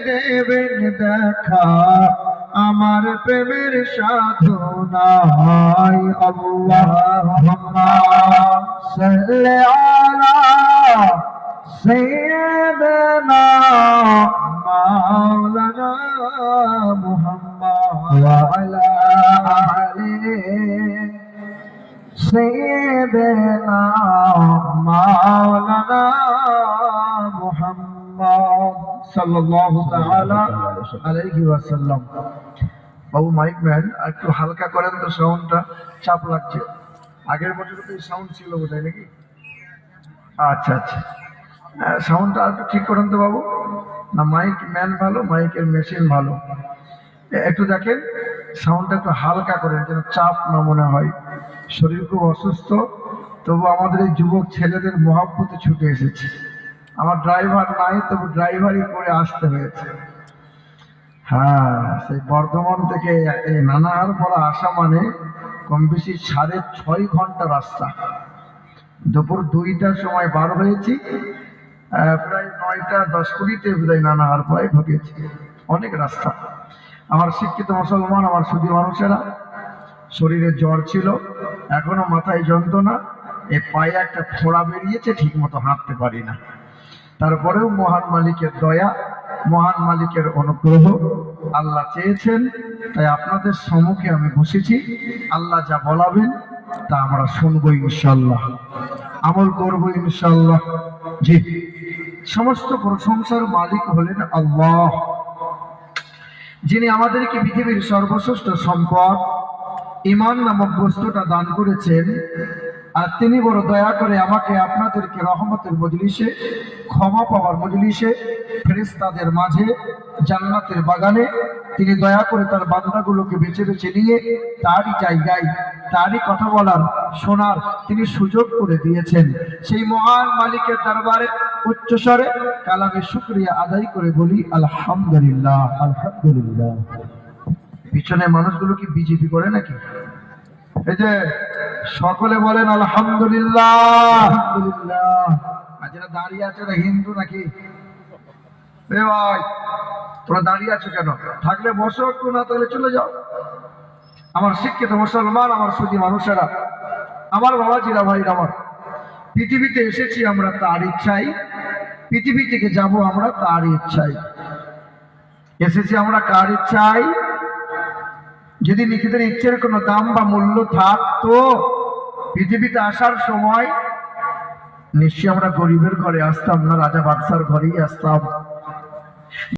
দেবেন দেখা আমার প্রেমের সাধনায়। আল্লাহুম্মা সাল্লি আলা সাইয়্যিদিনা মাওলানা মুহাম্মদ ওয়া আলা আলি সাইয়্যিদিনা মাওলানা মুহাম্মদ সাল্লাল্লাহু তাআলা আলাইহি ওয়াসাল্লাম। বাবু মাইক ম্যান একটু হালকা করেন তো, সাউন্ডটা চাপ লাগছে। আগের বছর তো এই সাউন্ড ছিল বোধহয় নাকি? আচ্ছা আচ্ছা, সাউন্ডটা একটু ঠিক করেন তো বাবু। না মাইক ম্যান ভালো, মাইকের মেশিন ভালো, একটু দেখেন সাউন্ডটা একটু হালকা করেন যেন চাপ না মনে হয়। শরীর খুব অসুস্থ, তবু আমাদের এই যুবক ছেলেদের মহব্বতে ছুটে এসেছে। আমার ড্রাইভার নাই, তবু ড্রাইভারই করে আসতে হয়েছে। হ্যাঁ, সেই বর্ধমান থেকে এই নানাহার পরা আসা মানে কম বেশি 6.5 ঘন্টা রাস্তা। দুপুর 2টার সময় বার হয়েছি, প্রায় 9টা 10-20 বোধহয় নানাহার পরায় ঢুকেছি। অনেক রাস্তা। আমার শিক্ষিত মুসলমান, আমার সুধী মানুষেরা, শরীরে জ্বর ছিল, এখনো মাথায় যন্ত্রণা, এই পায়ে একটা ফোড়া বেরিয়েছে, ঠিক মতো হাঁটতে পারি না। তারপরেও মহান মালিকের দয়া, মহান মালিকের অনুগ্রহ, আল্লাহ চেয়েছেন তাই আপনাদের সম্মুখে আমি বসেছি। আল্লাহ যা বলাবেন তা আমরা শুনবো ইনশাআল্লাহ, আমল করবো ইনশাআল্লাহ। জি, সমস্ত প্রশংসার মালিক হলেন আল্লাহ, যিনি আমাদেরকে পৃথিবীর সর্বশ্রেষ্ঠ সম্পদ ঈমান নামক বস্তুটা দান করেছেন। আর তিনি বড় দয়া করে আমাকে আপনাদেরকে রহমতের মজলিসে, ক্ষমা পাওয়ার মজলিসে, ফেরেশতাদের মাঝে, জান্নাতের বাগানে তিনি দয়া করে তার বান্দাগুলোকে বেছে বেছে নিয়ে তারই জায়গায়, তারই কথা বলার, শোনার তিনি সুযোগ করে দিয়েছেন। সেই মহান মালিকের দরবারে উচ্চস্বরে কালামে শুকরিয়া আদায় করে বলি আলহামদুলিল্লাহ, আলহামদুলিল্লাহ। পিছনে মানুষগুলো কি বিজেপি করে নাকি? এই যে সকলে বলেন আলহামদুলিল্লাহ, আলহামদুলিল্লাহ। আর যারা দাঁড়িয়ে আছে ওরা হিন্দু নাকি? এ ভাই, তোমরা দাঁড়িয়ে আছো কেন? থাকলে বসো একটু, না তাহলে চলে যাও। আমার শিক্ষিত মুসলমান, আমার সুধী মানুষেরা, আমার বাবাজিরা, ভাইরা আমার, পৃথিবীতে এসেছি আমরা তার ইচ্ছাই, পৃথিবী থেকে যাব আমরা তার ইচ্ছাই। এসেছি আমরা কার ইচ্ছাই? যদি নিজেদের ইচ্ছের কোনো দাম বা মূল্য থাকতো, পৃথিবীতে আসার সময় নিশ্চয়ই আমরা গরিবের ঘরে আসতাম না, রাজা বাদশার ঘরেই আসতাম।